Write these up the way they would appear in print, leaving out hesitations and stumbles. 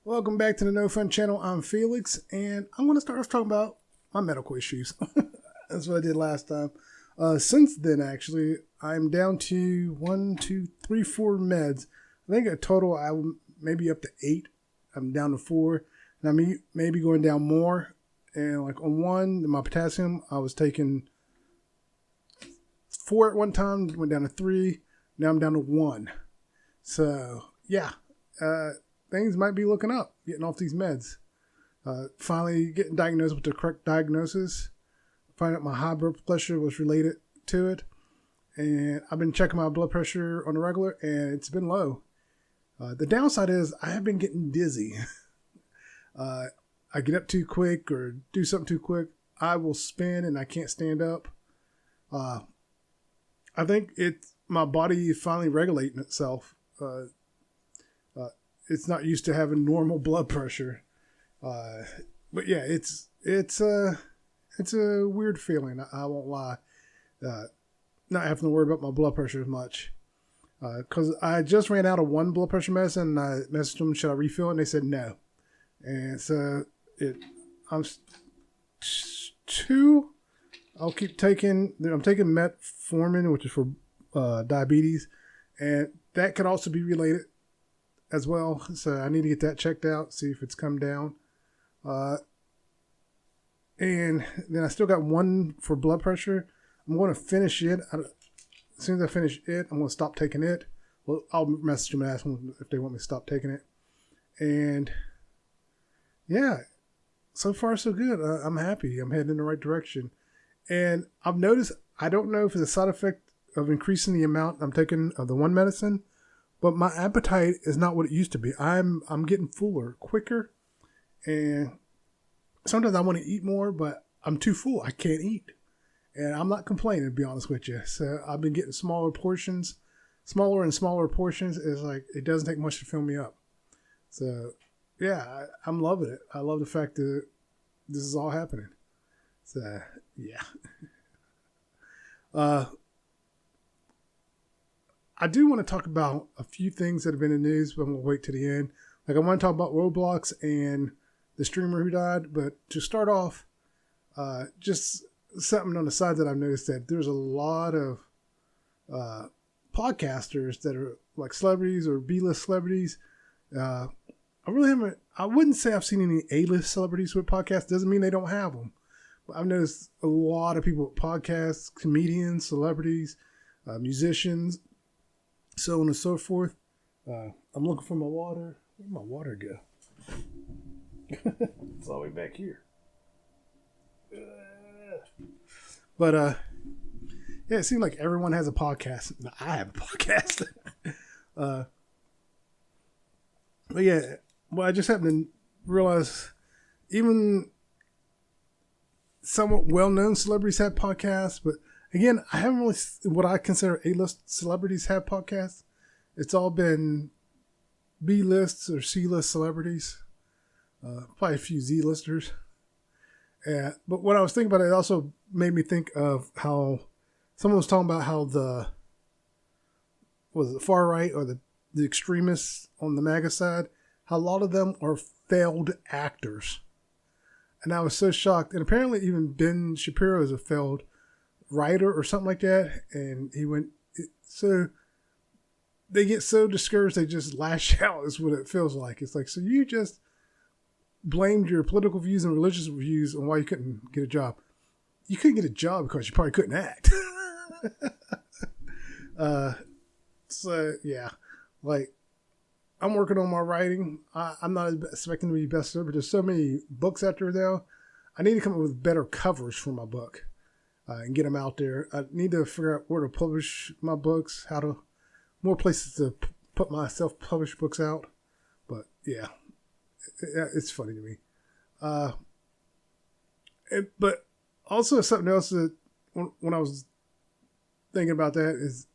Welcome back to the No Fun Channel. I'm Felix, and I'm going to start off talking about my medical issues. That's what I did last time. Since then, actually, I'm down to 4 meds. I think a total, I maybe up to 8. I'm down to 4, and I'm maybe going down more. And like on one, my potassium, I was taking 4 at one time, went down to 3. Now I'm down to 1. So yeah, things might be looking up, getting off these meds. Finally getting diagnosed with the correct diagnosis. Find out my high blood pressure was related to it. And I've been checking my blood pressure on the regular, and it's been low. The downside is I have been getting dizzy. I get up too quick or do something too quick, I will spin and I can't stand up. I think it's my body finally regulating itself. It's not used to having normal blood pressure. But yeah, it's a weird feeling. I won't lie. Not having to worry about my blood pressure as much. Because I just ran out of one blood pressure medicine, and I messaged them, should I refill it? And they said no. And so I'm 2. I'll keep taking. I'm taking metformin, which is for diabetes, and that could also be related as well. So I need to get that checked out, see if it's come down. And then I still got 1 for blood pressure. I'm going to finish it. As soon as I finish it, I'm going to stop taking it. Well, I'll message them and ask them if they want me to stop taking it. And yeah, so far so good. I'm happy. I'm heading in the right direction. And I've noticed, I don't know if it's a side effect of increasing the amount I'm taking of the one medicine, but my appetite is not what it used to be. I'm getting fuller quicker, and sometimes I want to eat more, but I'm too full. I can't eat, and I'm not complaining, to be honest with you. So I've been getting smaller and smaller portions. It's like it doesn't take much to fill me up. So yeah, I'm loving it. I love the fact that this is all happening. So yeah. I do want to talk about a few things that have been in the news, but I'm going to wait to the end. Like I want to talk about Roblox and the streamer who died, but to start off, just something on the side that I've noticed that there's a lot of podcasters that are like celebrities or B-list celebrities. I wouldn't say I've seen any A-list celebrities with podcasts. Doesn't mean they don't have them. But I've noticed a lot of people with podcasts, comedians, celebrities, musicians, so on and so forth. I'm looking for my water. Where'd my water go? It's all the way back here. But yeah, it seems like everyone has a podcast. I have a podcast. But yeah, well, I just happened to realize even somewhat well-known celebrities have podcasts, but again, I haven't really, what I consider A-list celebrities have podcasts. It's all been B-lists or C-list celebrities. Probably a few Z-listers. But what I was thinking about, it also made me think of how someone was talking about how the far right or the extremists on the MAGA side, how a lot of them are failed actors. And I was so shocked. And apparently even Ben Shapiro is a failed writer or something like that. And so they get so discouraged they just lash out is what it feels like. It's like, so you just blamed your political views and religious views on why you couldn't get a job. You couldn't get a job because you probably couldn't act. So yeah, like I'm working on my writing. I'm not expecting to be bestseller, but there's so many books out there now. I need to come up with better covers for my book and get them out there. I need to figure out where to publish my books, more places to put my self-published books out. But yeah, it's funny to me. But also something else that when I was thinking about that is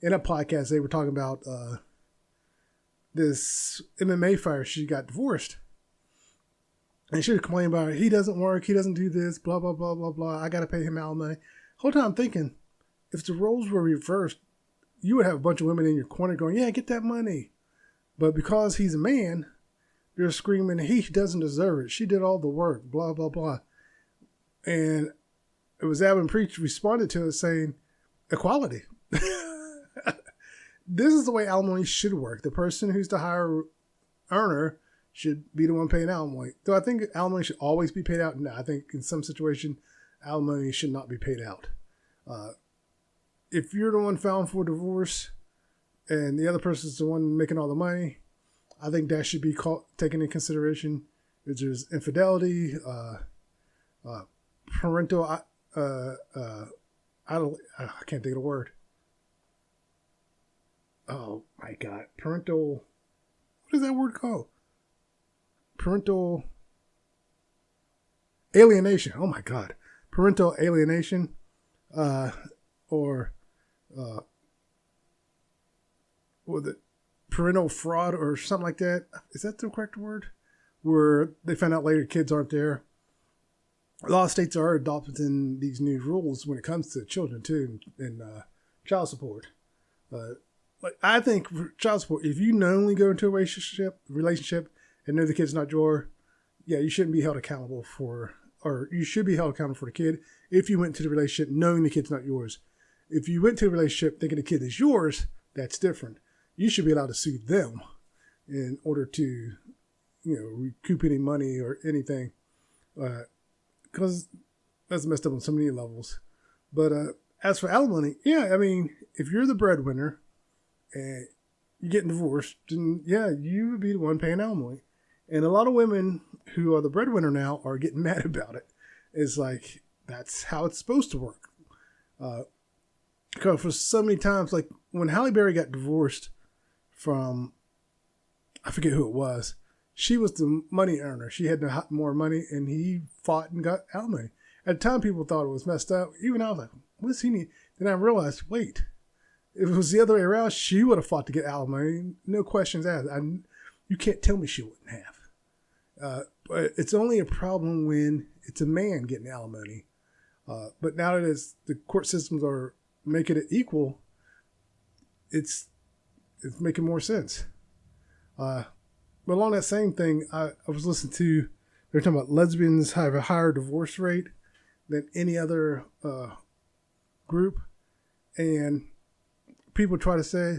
in a podcast they were talking about this MMA fighter. She got divorced, and she was complaining about it. He doesn't work. He doesn't do this. Blah blah blah blah blah. I got to pay him alimony. Whole time I'm thinking, if the roles were reversed, you would have a bunch of women in your corner going, "Yeah, get that money." But because he's a man, they're screaming, he doesn't deserve it. She did all the work, blah, blah, blah. And it was Alvin Preach responded to it saying, equality. This is the way alimony should work. The person who's the higher earner should be the one paying alimony. Though I think alimony should always be paid out. No, I think in some situation, alimony should not be paid out. If you're the one found for divorce and the other person's the one making all the money, I think that should be taken into consideration. If there's infidelity, parental, I can't think of the word. Oh my God. Parental, what is that word called? Parental alienation. Oh my God. Parental alienation, or with it, parental fraud or something like that. Is that the correct word? Where they found out later kids aren't there. A lot of states are adopting these new rules when it comes to children too, and child support. Like I think for child support, if you knowingly go into a relationship and know the kid's not yours, yeah, you shouldn't be held accountable for, or you should be held accountable for the kid if you went into the relationship knowing the kid's not yours. If you went to the relationship thinking the kid is yours, that's different. You should be allowed to sue them in order to, recoup any money or anything, because that's messed up on so many levels. But as for alimony, yeah, I mean, if you're the breadwinner and you're getting divorced, then yeah, you would be the one paying alimony. And a lot of women who are the breadwinner now are getting mad about it. It's like, that's how it's supposed to work. Because for so many times, like when Halle Berry got divorced from, I forget who it was, she was the money earner. She had more money, and he fought and got alimony. At the time, people thought it was messed up. Even I was like, what does he need? Then I realized, wait, if it was the other way around, she would have fought to get alimony. No questions asked. You can't tell me she wouldn't have. But it's only a problem when it's a man getting alimony. But now that the court systems are making it equal, it's making more sense. But along that same thing, I was listening to, they're talking about lesbians have a higher divorce rate than any other group. And people try to say,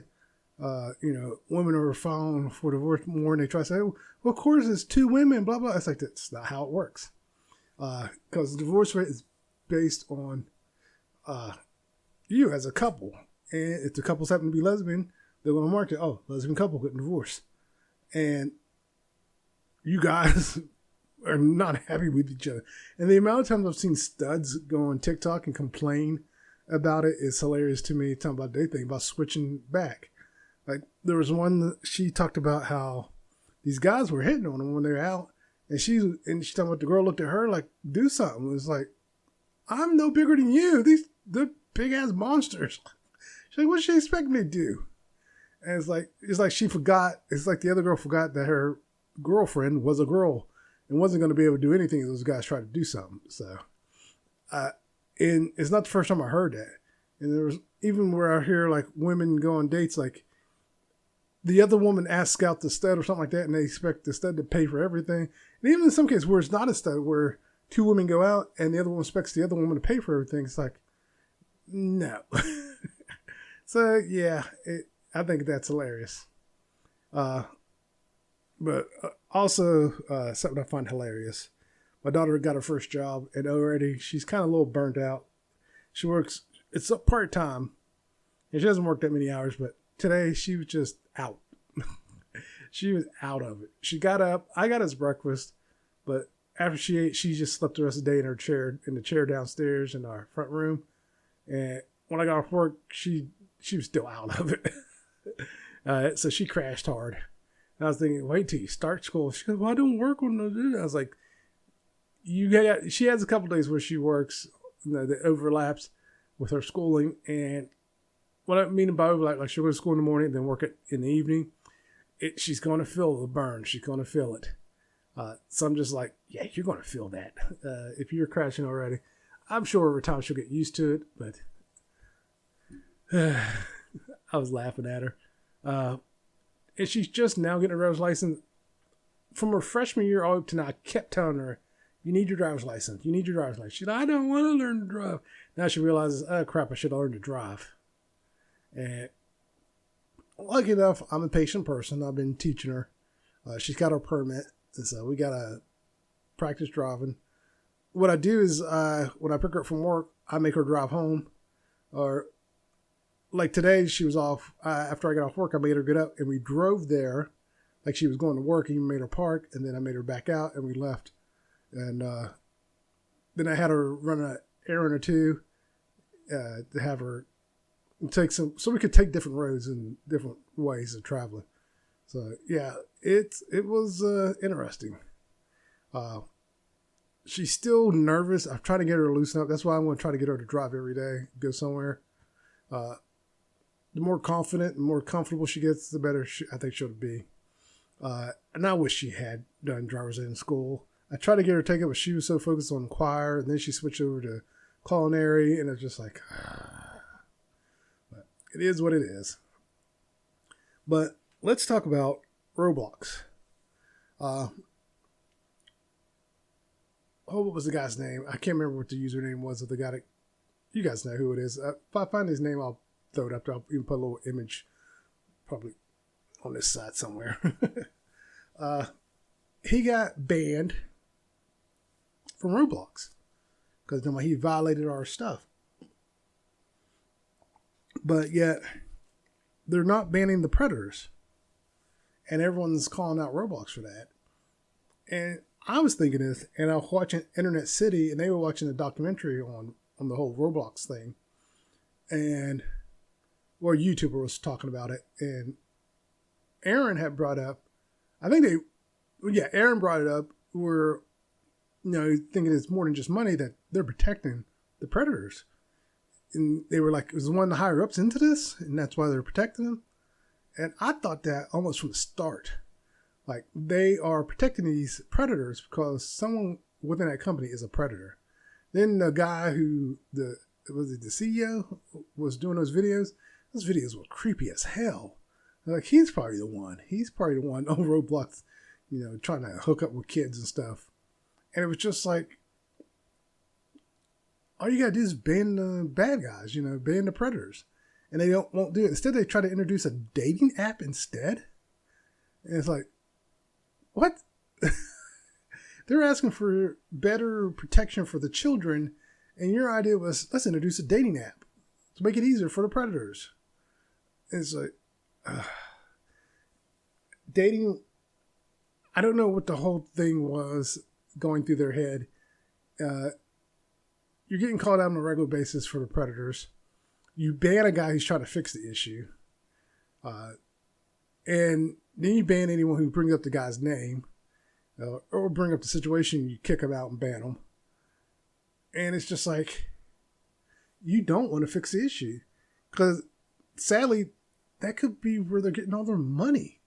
women are filing for divorce more, and they try to say, well, of course it's two women, blah, blah. It's like, that's not how it works. Because the divorce rate is based on you as a couple. And if the couples happen to be lesbian, they're going to mark it, lesbian couple getting divorced. And you guys are not happy with each other. And the amount of times I've seen studs go on TikTok and complain about it is hilarious to me. Talking about they think about switching back. Like there was one, she talked about how these guys were hitting on them when they were out. And she talking about the girl looked at her like, do something. It was like, I'm no bigger than you. They're big ass monsters. She's like, what does she expect me to do? And it's like she forgot. It's like the other girl forgot that her girlfriend was a girl and wasn't going to be able to do anything if those guys tried to do something. So, and it's not the first time I heard that. And there was even where I hear like women go on dates, like the other woman asks out the stud or something like that, and they expect the stud to pay for everything. And even in some cases where it's not a stud, where two women go out and the other one expects the other woman to pay for everything, it's like, no. So yeah, I think that's hilarious. But also something I find hilarious. My daughter got her first job, and already she's kind of a little burnt out. She works, it's a part-time, and she doesn't work that many hours, but today she was just out. She was out of it. She got up, I got us breakfast, but after she ate, she just slept the rest of the day in the chair downstairs in our front room. And when I got off work, she was still out of it. So she crashed hard. And I was thinking, wait till you start school. She goes, well, I don't work on those. I was like, she has a couple days where she works, that overlaps with her schooling. And what I mean by overlap, like she'll go to school in the morning, then work in the evening. She's going to feel the burn. She's going to feel it. So I'm just like, yeah, you're going to feel that. If you're crashing already, I'm sure over time she'll get used to it, but I was laughing at her. And she's just now getting a driver's license from her freshman year all up to now, I kept telling her, you need your driver's license. You need your driver's license. She's like, I don't want to learn to drive. Now she realizes, oh, crap, I should have learned to drive. And lucky enough, I'm a patient person. I've been teaching her. She's got her permit. And so we got to practice driving. What I do is when I pick her up from work, I make her drive home. Or like today, she was off. After I got off work, I made her get up and we drove there like she was going to work. And made her park. And then I made her back out and we left. And then I had her run an errand or two to have her take some, so we could take different roads and different ways of traveling. So yeah, it was interesting. She's still nervous. I'm trying to get her to loosen up. That's why I'm going to try to get her to drive every day, go somewhere. The more confident and more comfortable she gets, the better I think she'll be. And I wish she had done driver's ed in school. I tried to get her to take it, but she was so focused on choir, and then she switched over to culinary, and it's just like, but it is what it is. But let's talk about Roblox. What was the guy's name? I can't remember what the username was of the guy that, you guys know who it is. If I find his name, I'll throw it up there. I'll even put a little image probably on this side somewhere. He got banned from Roblox because he violated our stuff. But yet they're not banning the predators, and everyone's calling out Roblox for that. And I was thinking this, and I was watching Internet City, and they were watching a documentary on the whole Roblox thing, and a YouTuber was talking about it, and Aaron had brought up, Aaron brought it up where, thinking it's more than just money, that they're protecting the predators. And they were like, it was one of the higher ups into this, and that's why they're protecting them. And I thought that almost from the start. Like, they are protecting these predators because someone within that company is a predator. Then the guy who, the CEO, was doing those videos were creepy as hell. Like, he's probably the one. He's probably the one on Roblox, trying to hook up with kids and stuff. And it was just like, all you gotta do is ban the bad guys, ban the predators. And they won't do it. Instead, they try to introduce a dating app instead. And it's like, what? They're asking for better protection for the children. And your idea was, let's introduce a dating app to make it easier for the predators. And it's like, dating, I don't know what the whole thing was going through their head. You're getting called out on a regular basis for the predators. You ban a guy who's trying to fix the issue. And then you ban anyone who brings up the guy's name. Or bring up the situation, you kick him out and ban him. And it's just like, you don't want to fix the issue. Because sadly, that could be where they're getting all their money.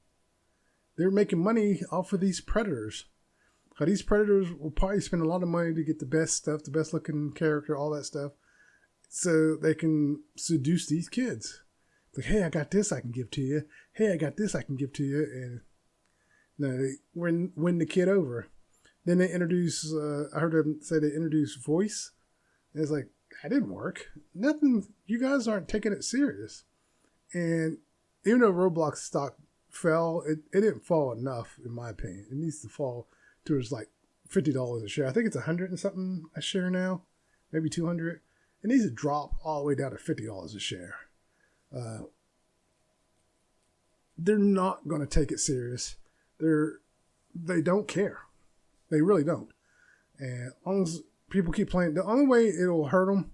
They're making money off of these predators. Because these predators will probably spend a lot of money to get the best stuff, the best looking character, all that stuff. So they can seduce these kids. Like, hey, I got this I can give to you. Hey, I got this I can give to you. And they win the kid over. Then they introduce, I heard them say they introduced voice. And it's like, that didn't work. Nothing, you guys aren't taking it serious. And even though Roblox stock fell, it didn't fall enough, in my opinion. It needs to fall towards like $50 a share. I think it's 100 and something a share now, maybe 200. It needs to drop all the way down to $50 a share. They're not going to take it serious. They don't care. They really don't. And as long as people keep playing, the only way it'll hurt them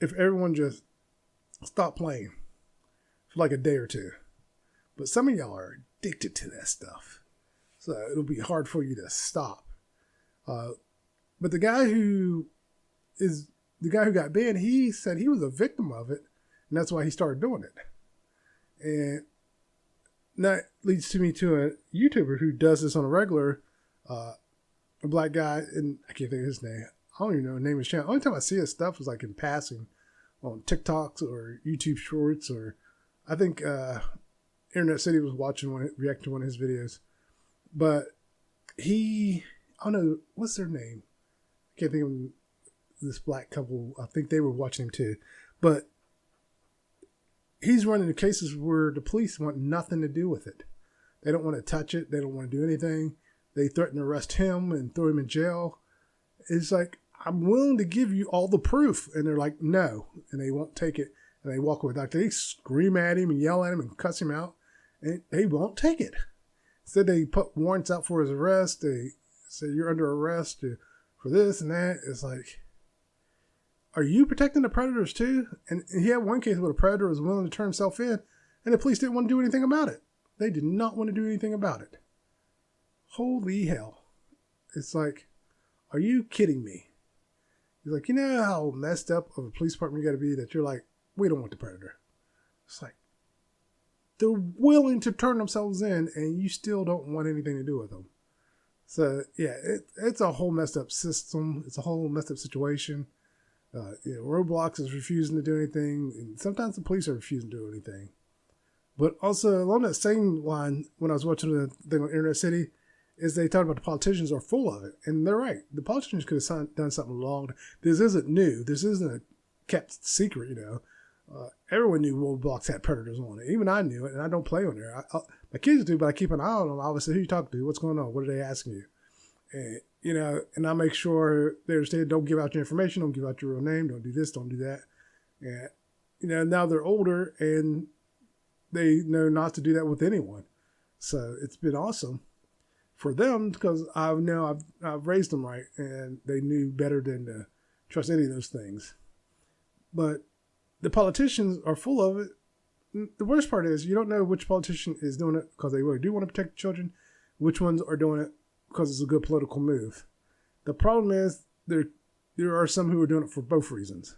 if everyone just stop playing for like a day or two. But some of y'all are addicted to that stuff, so it'll be hard for you to stop. But the guy who got banned, he said he was a victim of it, and that's why he started doing it. And that leads me to a YouTuber who does this on a regular, a black guy, and I can't think of his name. I don't even know the name of his channel. The only time I see his stuff was like in passing on TikToks or YouTube Shorts, or I think Internet City was reacting to one of his videos. But I don't know, what's their name? I can't think of this black couple. I think they were watching him too. But he's running the cases where the police want nothing to do with it. They don't want to touch it. They don't want to do anything. They threaten to arrest him and throw him in jail. It's like, I'm willing to give you all the proof. And they're like, no. And they won't take it. And they walk away. Like, they scream at him and yell at him and cuss him out. And they won't take it. Instead, they put warrants out for his arrest. They say, you're under arrest for this and that. It's like, are you protecting the predators too? And he had one case where a predator was willing to turn himself in, and the police didn't want to do anything about it. They did not want to do anything about it. Holy hell. It's like, are you kidding me? He's like, you know how messed up of a police department you got to be that you're like, we don't want the predator. It's like, they're willing to turn themselves in, and you still don't want anything to do with them. So, yeah, it's a whole messed up system. It's a whole messed up situation. Roblox is refusing to do anything, and sometimes the police are refusing to do anything. But also, along that same line, when I was watching the thing on Internet City, is they talked about the politicians are full of it. And they're right. The politicians could have done something long. This isn't new. This isn't a kept secret, Everyone knew Roblox had predators on it. Even I knew it, and I don't play on there. My kids do, but I keep an eye on them. I always say, who you talking to? What's going on? What are they asking you? And, and I make sure they understand, don't give out your information, don't give out your real name, don't do this, don't do that. And, now they're older, and they know not to do that with anyone. So it's been awesome for them because I know I've raised them right, and they knew better than to trust any of those things. But the politicians are full of it. The worst part is you don't know which politician is doing it because they really do want to protect children, which ones are doing it because it's a good political move. The problem is there are some who are doing it for both reasons.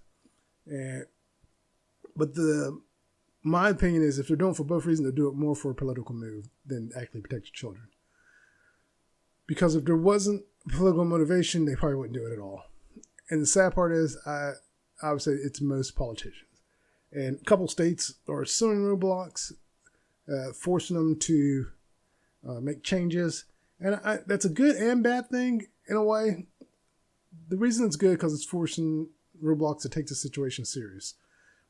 But my opinion is if they're doing it for both reasons, they'll do it more for a political move than actually protect your children. Because if there wasn't political motivation, they probably wouldn't do it at all. And the sad part is I would say it's most politicians. And a couple states are suing Roblox, forcing them to make changes. And that's a good and bad thing in a way. The reason it's good because it's forcing Roblox to take the situation serious.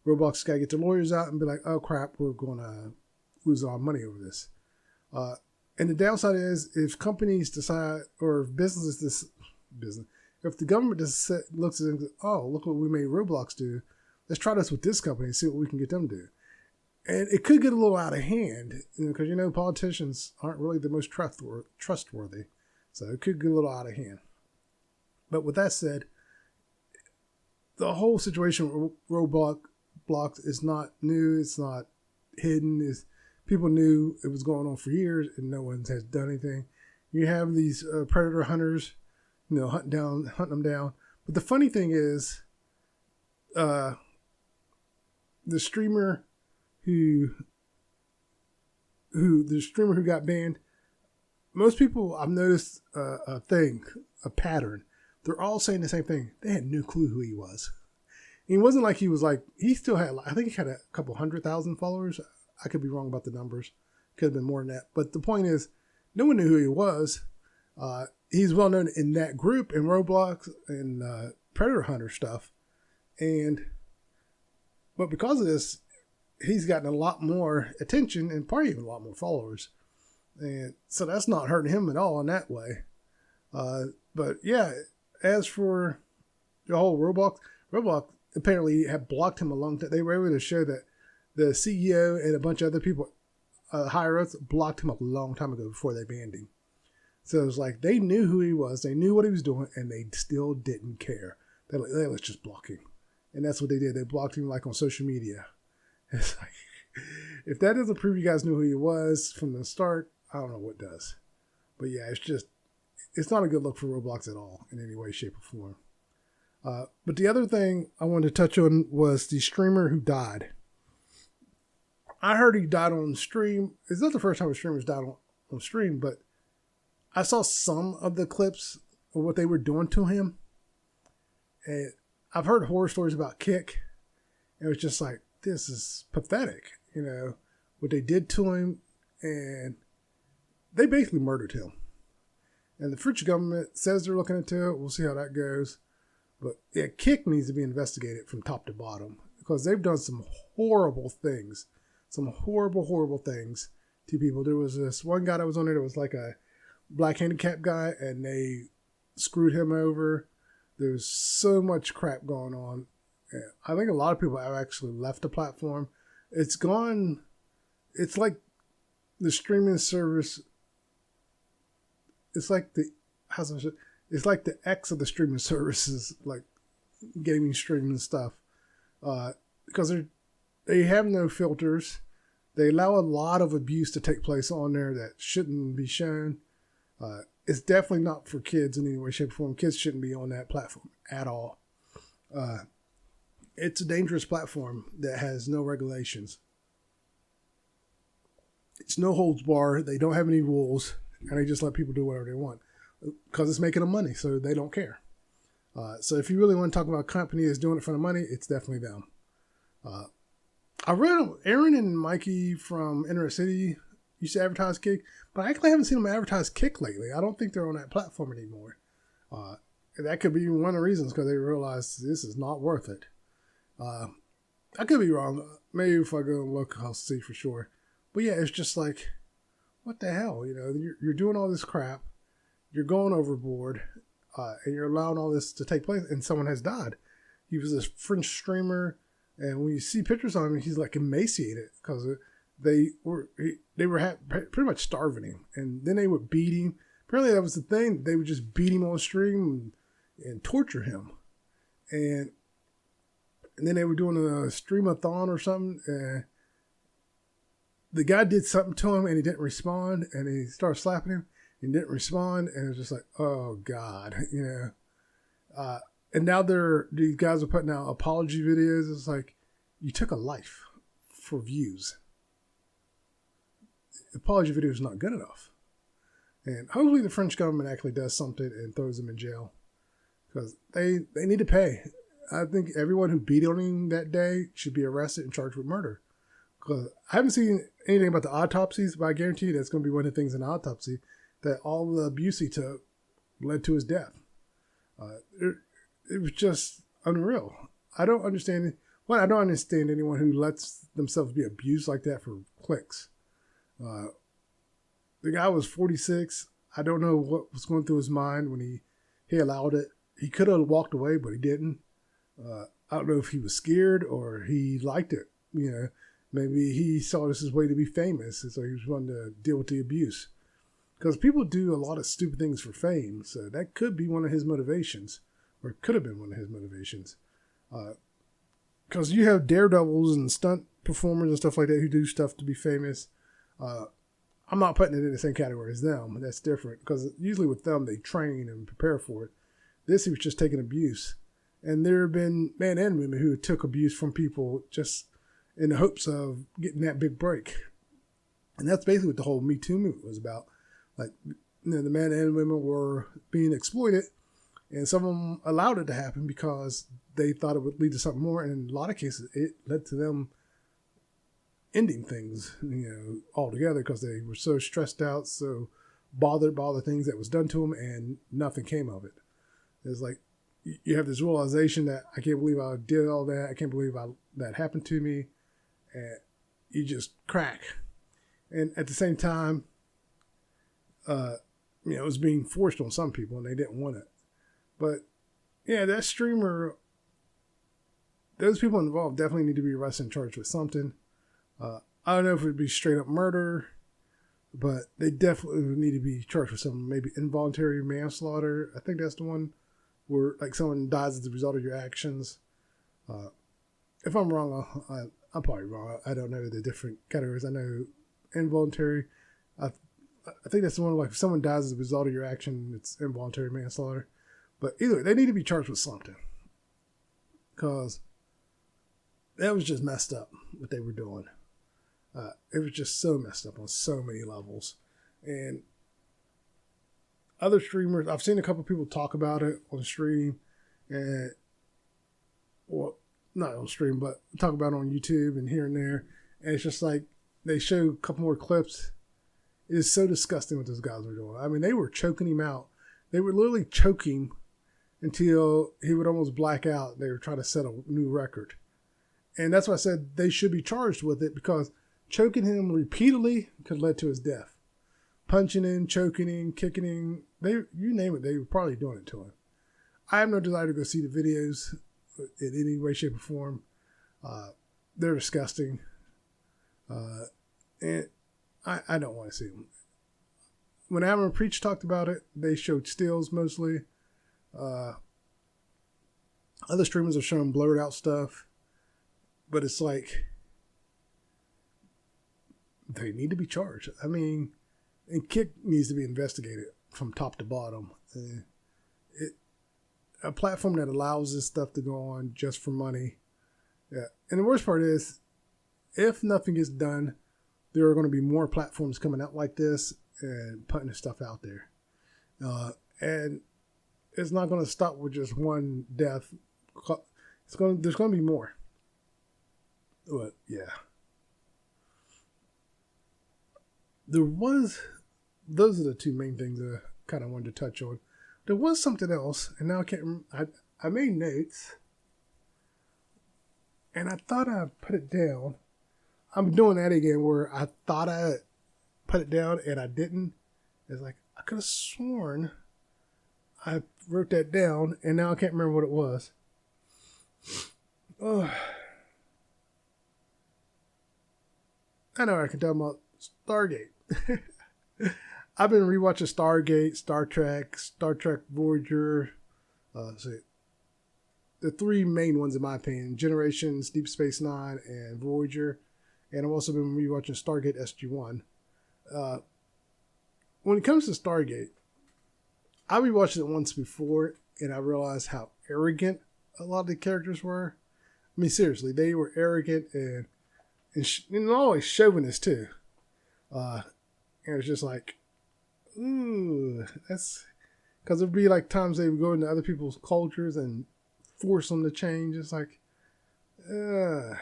Roblox got to get their lawyers out and be like, oh crap, we're going to lose our money over this. And the downside is if companies decide, or if if the government just looks at it and goes, oh, look what we made Roblox do. Let's try this with this company and see what we can get them to do. And it could get a little out of hand, because, politicians aren't really the most trustworthy. So it could get a little out of hand. But with that said, the whole situation with Roblox is not new. It's not hidden. People knew it was going on for years and no one has done anything. You have these predator hunters, hunting them down. But the funny thing is, the streamer who got banned, most people, I've noticed a pattern. They're all saying the same thing. They had no clue who he was. And it wasn't like he still had, I think he had a couple 100,000 followers. I could be wrong about the numbers. Could have been more than that. But the point is, no one knew who he was. He's well known in that group, in Roblox and Predator Hunter stuff. But because of this, he's gotten a lot more attention and probably even a lot more followers. And so that's not hurting him at all in that way. But yeah, as for the whole Roblox apparently had blocked him a long time. They were able to show that the CEO and a bunch of other people, higher ups, blocked him a long time ago before they banned him. So it was like they knew who he was, they knew what he was doing, and they still didn't care. They're like, hey, let's just block him. And that's what they did. They blocked him like on social media. It's like, if that doesn't prove you guys knew who he was from the start, I don't know what does. But yeah, it's not a good look for Roblox at all in any way, shape, or form. But the other thing I wanted to touch on was the streamer who died. I heard he died on stream. It's not the first time a streamer's died on stream, but I saw some of the clips of what they were doing to him. And I've heard horror stories about Kick. And it was just like, this is pathetic, what they did to him. And they basically murdered him. And the French government says they're looking into it. We'll see how that goes. But yeah, Kik needs to be investigated from top to bottom because they've done some horrible things. Some horrible, horrible things to people. There was this one guy that was on there that was like a black handicapped guy, and they screwed him over. There's so much crap going on. I think a lot of people have actually left the platform. It's gone. It's like the streaming service. It's like it's like the X of the streaming services, like gaming, streaming stuff, because they have no filters. They allow a lot of abuse to take place on there that shouldn't be shown. It's definitely not for kids in any way, shape, or form. Kids shouldn't be on that platform at all. It's a dangerous platform that has no regulations. It's no holds bar. They don't have any rules, and they just let people do whatever they want because it's making them money, so they don't care. So if you really want to talk about a company that's doing it for the money, it's definitely them. I read Aaron and Mikey from Inner City used to advertise Kik, but I actually haven't seen them advertise Kik lately. I don't think they're on that platform anymore. That could be one of the reasons because they realized this is not worth it. I could be wrong. Maybe if I go and look, I'll see for sure. But yeah, it's just like, what the hell? You know, you're doing all this crap. You're going overboard, and you're allowing all this to take place, and someone has died. He was this French streamer, and when you see pictures of him, he's like emaciated because they were pretty much starving him, and then they would beat him. Apparently, that was the thing. They would just beat him on stream and torture him, and then they were doing a stream-a-thon or something. And the guy did something to him, and he didn't respond, and he started slapping him. He didn't respond, and it was just like, oh God, you know. And now these guys are putting out apology videos. It's like, you took a life for views. Apology video is not good enough. And hopefully the French government actually does something and throws them in jail. Because they need to pay. I think everyone who beat on him that day should be arrested and charged with murder. Because I haven't seen anything about the autopsies, but I guarantee you that's going to be one of the things in the autopsy, that all the abuse he took led to his death. It was just unreal. I don't understand anyone who lets themselves be abused like that for clicks. The guy was 46. I don't know what was going through his mind when he allowed it. He could have walked away, but he didn't. I don't know if he was scared or he liked it. You know, maybe he saw this as a way to be famous, and so he was wanting to deal with the abuse. Because people do a lot of stupid things for fame, so that could be one of his motivations, or it could have been one of his motivations. Because you have daredevils and stunt performers and stuff like that who do stuff to be famous. I'm not putting it in the same category as them. That's different, because usually with them, they train and prepare for it. This, he was just taking abuse. And there have been men and women who took abuse from people just in the hopes of getting that big break. And that's basically what the whole Me Too movement was about. Like, you know, the men and women were being exploited, and some of them allowed it to happen because they thought it would lead to something more. And in a lot of cases, it led to them ending things, you know, altogether, because they were so stressed out, so bothered by all the things that was done to them, and nothing came of it. It's like, you have this realization that I can't believe I did all that. I can't believe that happened to me. And you just crack. And at the same time, you know, it was being forced on some people and they didn't want it. But yeah, that streamer, those people involved definitely need to be arrested and charged with something. I don't know if it would be straight up murder, but they definitely would need to be charged with something, maybe involuntary manslaughter. I think that's the one where like someone dies as a result of your actions. If I'm wrong, I'm probably wrong. I don't know the different categories. I know involuntary. I think that's the one, like if someone dies as a result of your action, it's involuntary manslaughter. But either way, they need to be charged with something, because that was just messed up what they were doing. It was just so messed up on so many levels. And other streamers, I've seen a couple people talk about it on stream, and well, not on stream, but talk about it on YouTube and here and there. And it's just like they show a couple more clips. It is so disgusting what those guys were doing. I mean, they were choking him out They would literally choke him until he would almost black out. They were trying to set a new record. And that's why I said they should be charged with it, because choking him repeatedly could have led to his death. Punching him, choking him, kicking him, you name it, they were probably doing it to him. I have no desire to go see the videos in any way, shape, or form. They're disgusting. And I don't want to see them. When Adam and Preach talked about it, they showed stills mostly. Other streamers are showing blurred out stuff. But it's like, they need to be charged. I mean, and Kick needs to be investigated from top to bottom. A platform that allows this stuff to go on just for money. Yeah. And the worst part is, if nothing gets done, there are going to be more platforms coming out like this and putting this stuff out there. And it's not going to stop with just one death. There's going to be more. But yeah. Those are the two main things I kind of wanted to touch on. There was something else, and now I can't remember. I made notes, and I thought I put it down. I'm doing that again, where I thought I put it down, and I didn't. It's like, I could have sworn I wrote that down, and now I can't remember what it was. Oh. I know I can talk about Stargate. I've been rewatching Stargate, Star Trek Voyager. The three main ones in my opinion: Generations, Deep Space Nine, and Voyager. And I've also been rewatching Stargate SG-1. When it comes to Stargate, I rewatched it once before, and I realized how arrogant a lot of the characters were. I mean, seriously, they were arrogant and always chauvinist too. And it's just like, ooh, that's because there'd be like times they would go into other people's cultures and force them to change. It's like, do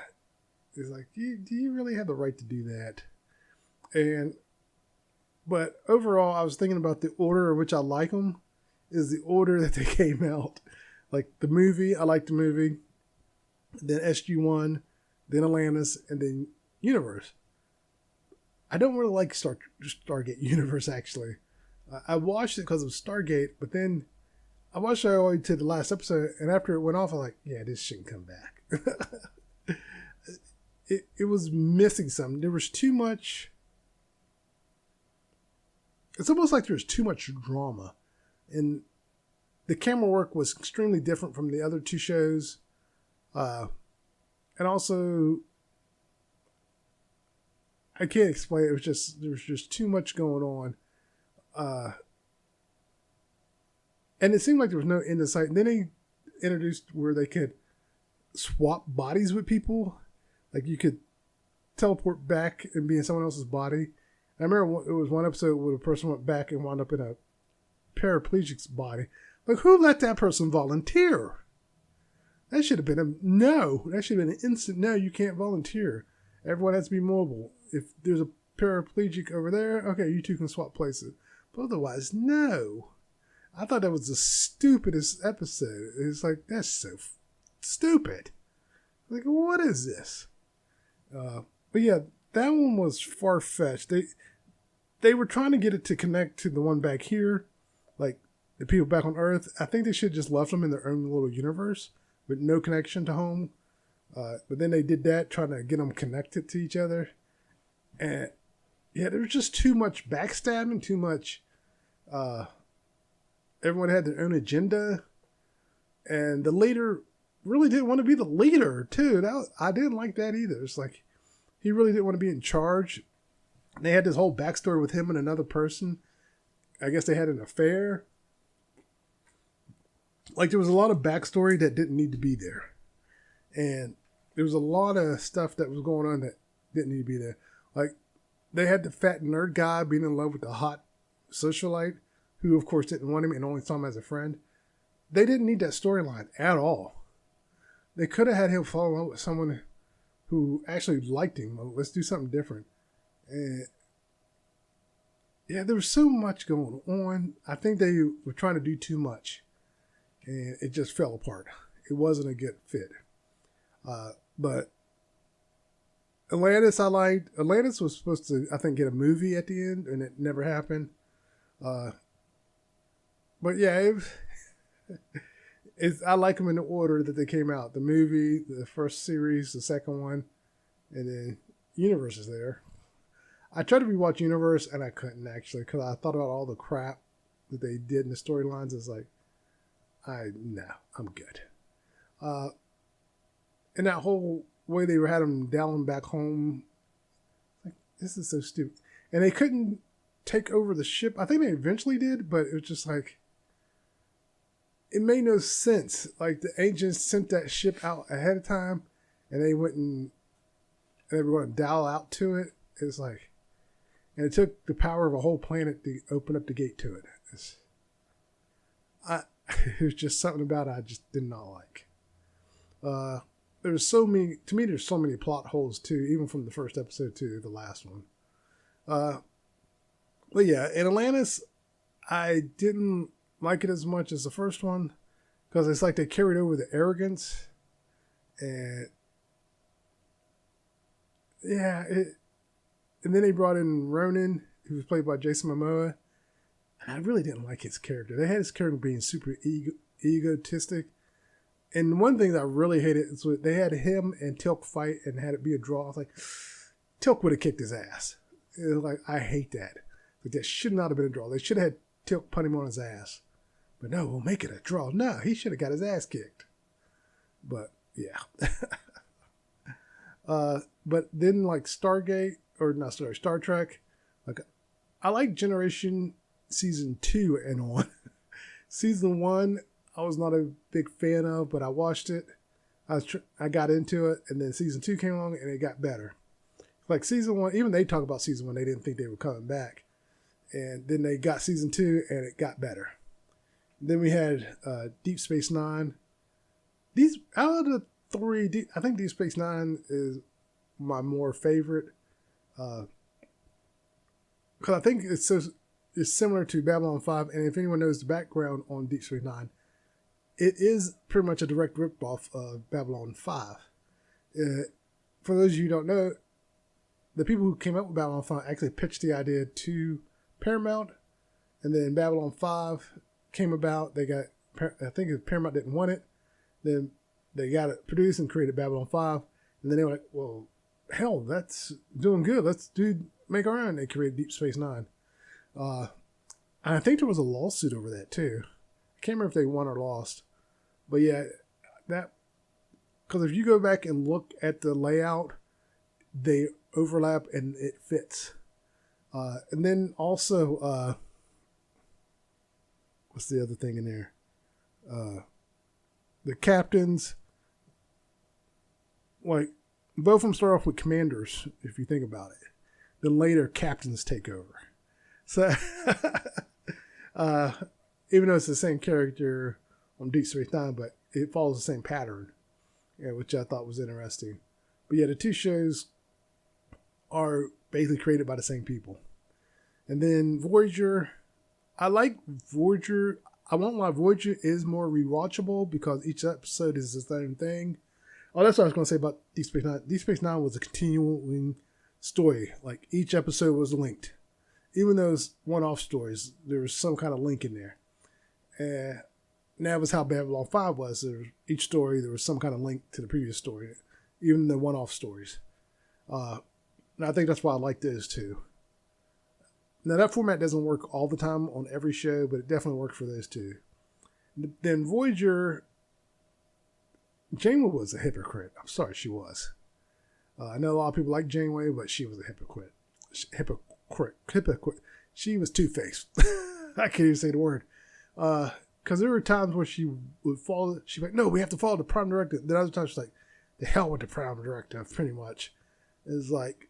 you really have the right to do that? But overall, I was thinking about the order in which I like them is the order that they came out. Like the movie, I like the movie, then SG-1, then Atlantis, and then Universe. I don't really like Stargate Universe, actually. I watched it because of Stargate, but then I watched it all the way to the last episode, and after it went off, I was like, yeah, this shouldn't come back. It was missing something. There was too much. It's almost like there was too much drama. And the camera work was extremely different from the other two shows. And also, I can't explain it. There was just too much going on. And it seemed like there was no end in sight. And then they introduced where they could swap bodies with people. Like you could teleport back and be in someone else's body. I remember it was one episode where a person went back and wound up in a paraplegic's body. Like, who let that person volunteer? That should have been a no. That should have been an instant no, you can't volunteer. Everyone has to be mobile. If there's a paraplegic over there, okay, you two can swap places. But otherwise, no. I thought that was the stupidest episode. It's like, that's so stupid. Like, what is this? But yeah, that one was far-fetched. They were trying to get it to connect to the one back here, like the people back on Earth. I think they should have just left them in their own little universe with no connection to home. But then they did that, trying to get them connected to each other. And yeah, there was just too much backstabbing, too much. Everyone had their own agenda. And the leader really didn't want to be the leader, too. I didn't like that either. It's like, he really didn't want to be in charge. They had this whole backstory with him and another person. I guess they had an affair. Like, there was a lot of backstory that didn't need to be there. And there was a lot of stuff that was going on that didn't need to be there. Like, they had the fat nerd guy being in love with the hot socialite, who, of course, didn't want him and only saw him as a friend. They didn't need that storyline at all. They could have had him fall in love with someone who actually liked him. Well, let's do something different. And yeah, there was so much going on. I think they were trying to do too much, and it just fell apart. It wasn't a good fit. But Atlantis, I liked. Atlantis was supposed to, I think, get a movie at the end, and it never happened. But yeah, I like them in the order that they came out. The movie, the first series, the second one, and then Universe is there. I tried to rewatch Universe, and I couldn't actually, because I thought about all the crap that they did in the storylines. It's like, no, I'm good. And that whole way they had them down back home, like, this is so stupid. And they couldn't take over the ship. I think they eventually did, but it was just like, it made no sense. Like, the agents sent that ship out ahead of time, and they went and they were going to dial out to it. It's like, and it took the power of a whole planet to open up the gate to it. It was just something about it I just did not like. There's so many, to me, there's so many plot holes too, even from the first episode to the last one. But yeah, in Atlantis, I didn't like it as much as the first one, because it's like they carried over the arrogance, and yeah, and then they brought in Ronan, who was played by Jason Momoa, and I really didn't like his character. They had his character being super egotistic, and one thing that I really hated is when they had him and Tilk fight and had it be a draw. I was like, Tilk would have kicked his ass. It was like, I hate that. Like, that should not have been a draw. They should have had Tilk put him on his ass. But no, we'll make it a draw. No, he should have got his ass kicked. But yeah. But then like Star Trek, like, I like Generation Season 2 and on. Season 1, I was not a big fan of, but I watched it. I got into it, and then Season 2 came along, and it got better. Like Season 1, even they talk about Season 1, they didn't think they were coming back. And then they got Season 2, and it got better. Then we had Deep Space Nine. These, out of the three, I think Deep Space Nine is my more favorite. Because I think it's similar to Babylon 5. And if anyone knows the background on Deep Space Nine, it is pretty much a direct ripoff of Babylon 5. For those of you who don't know, the people who came up with Babylon 5 actually pitched the idea to Paramount. And then Babylon 5 came about. I think Paramount didn't want it. Then they got it produced and created Babylon 5. And then they were like, well, hell, that's doing good. Let's make our own. They created Deep Space Nine. And I think there was a lawsuit over that too. I can't remember if they won or lost. But yeah, because if you go back and look at the layout, they overlap and it fits. And then also, what's the other thing in there? The captains, like, both of them start off with commanders, if you think about it. Then later, captains take over. So, even though it's the same character on Deep Space Nine, but it follows the same pattern, which I thought was interesting. But yeah, the two shows are basically created by the same people. And then Voyager, I like Voyager. I won't lie, Voyager is more rewatchable because each episode is the same thing. Oh, that's what I was going to say about Deep Space Nine. Deep Space Nine was a continuing story. Like, each episode was linked. Even those one-off stories, there was some kind of link in there. And that was how Babylon 5 was. Each story, there was some kind of link to the previous story. Even the one-off stories. And I think that's why I like those too. Now, that format doesn't work all the time on every show, but it definitely worked for those two. Then Voyager, Janeway was a hypocrite. I'm sorry, she was. I know a lot of people like Janeway, but she was a hypocrite. Hypocrite. She was two-faced. I can't even say the word. Because there were times where she would follow, she'd be like, no, we have to follow the Prime Directive. Then other times she's like, the hell with the Prime Directive, pretty much. It's like,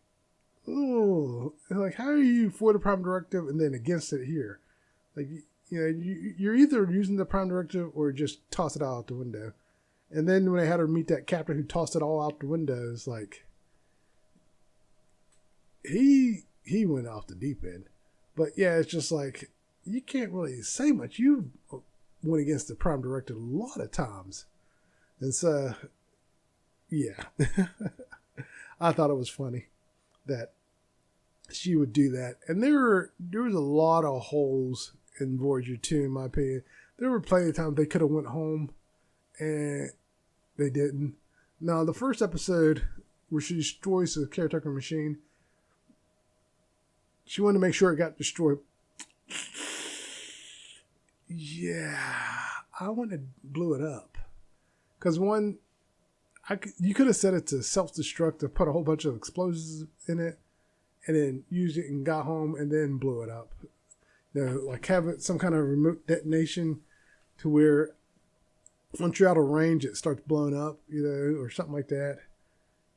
oh, like, how are you for the Prime Directive and then against it here? Like, you're either using the Prime Directive or just toss it out the window. And then when they had her meet that captain who tossed it all out the window, it's like, he went off the deep end. But yeah, it's just like, you can't really say much. You went against the Prime Directive a lot of times. And so, yeah. I thought it was funny that she would do that. And there was a lot of holes in Voyager 2, in my opinion. There were plenty of times they could have went home and they didn't. Now, the first episode where she destroys the caretaker machine, she wanted to make sure it got destroyed. Yeah, I wouldn't have blew it up. Because one, you could have set it to self-destruct, to put a whole bunch of explosives in it, and then use it and got home and then blew it up. You know, like have it some kind of remote detonation to where once you're out of range, it starts blowing up, you know, or something like that.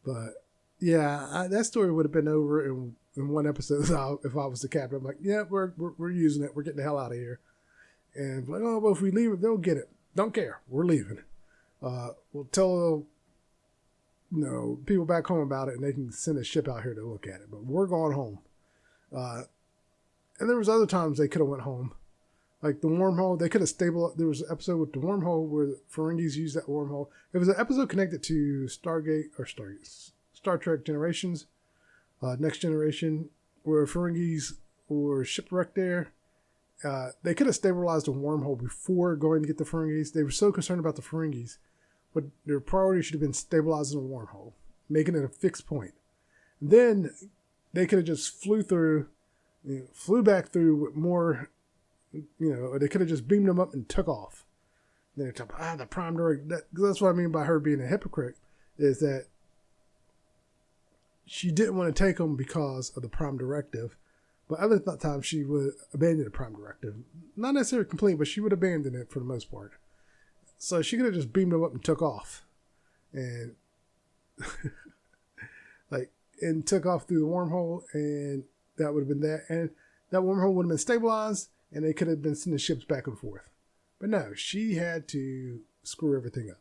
But yeah, that story would have been over in one episode if I was the captain. I'm like, yeah, we're using it. We're getting the hell out of here. And like, oh, well, if we leave it, they'll get it. Don't care. We're leaving. We'll tell people back home about it, and they can send a ship out here to look at it. But we're going home. And there was other times they could have went home. Like the wormhole, they could have stabilized. There was an episode with the wormhole where the Ferengis used that wormhole. It was an episode connected to Star Trek Generations, Next Generation, where Ferengis were shipwrecked there. They could have stabilized a wormhole before going to get the Ferengis. They were so concerned about the Ferengis, but their priority should have been stabilizing the wormhole, making it a fixed point. And then they could have just flew back through with more, or they could have just beamed them up and took off. They're talking about, the Prime Directive. That's what I mean by her being a hypocrite, is that she didn't want to take them because of the Prime Directive. But other times she would abandon the Prime Directive. Not necessarily completely, but she would abandon it for the most part. So she could have just beamed them up and took off. And and took off through the wormhole, and that would have been that. And that wormhole would have been stabilized, and they could have been sending ships back and forth. But no, she had to screw everything up.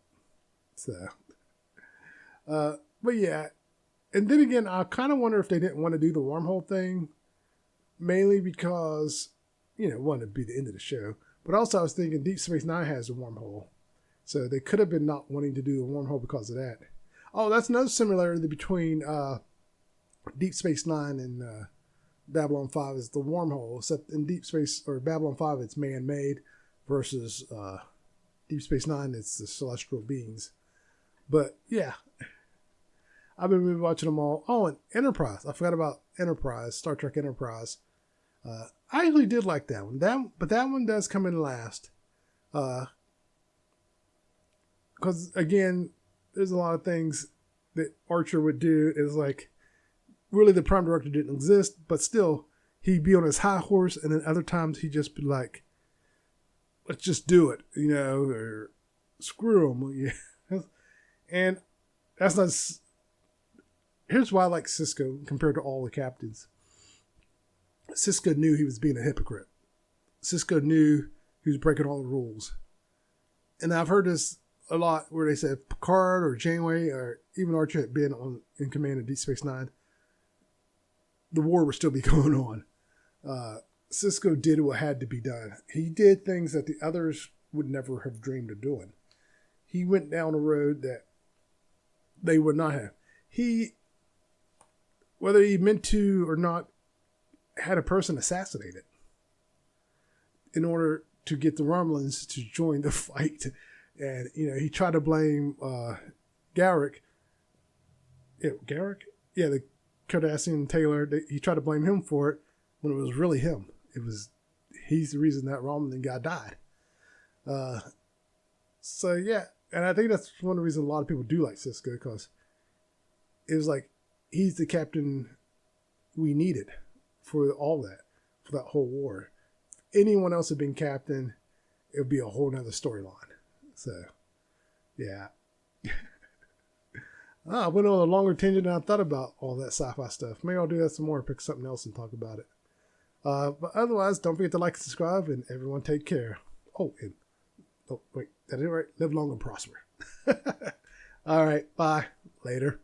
So, but yeah. And then again, I kind of wonder if they didn't want to do the wormhole thing, mainly because, wanted to be the end of the show. But also I was thinking Deep Space Nine has a wormhole. So they could have been not wanting to do the wormhole because of that. Oh, that's another similarity between Deep Space Nine and Babylon 5 is the wormhole. Except in Deep Space, or Babylon 5, it's man-made versus Deep Space Nine, it's the celestial beings. But yeah, I've been rewatching them all. Oh, and Enterprise. I forgot about Enterprise, Star Trek Enterprise. I actually did like that one. But that one does come in last. Because, again, there's a lot of things that Archer would do. Is like, really the Prime Directive didn't exist, but still, he'd be on his high horse, and then other times he'd just be like, let's just do it, or screw him. And that's not... Here's why I like Sisko compared to all the captains. Sisko knew he was being a hypocrite. Sisko knew he was breaking all the rules. And I've heard this a lot where they said Picard or Janeway or even Archer had been in command of Deep Space Nine, the war would still be going on. Sisko did what had to be done. He did things that the others would never have dreamed of doing. He went down a road that they would not have. Whether he meant to or not, had a person assassinated in order to get the Romulans to join the fight. And, he tried to blame Garrick. Garrick? Yeah, the Cardassian Taylor. He tried to blame him for it when it was really him. He's the reason that Romulan guy died. So, yeah. And I think that's one of the reasons a lot of people do like Sisko, because it was like, he's the captain we needed for all that, for that whole war. If anyone else had been captain, it would be a whole nother storyline. So, yeah. I went on a longer tangent than I thought about all that sci-fi stuff. Maybe I'll do that some more, pick something else and talk about it. But otherwise, don't forget to like and subscribe, and everyone take care. Wait, that is right. Live long and prosper. All right, bye. Later.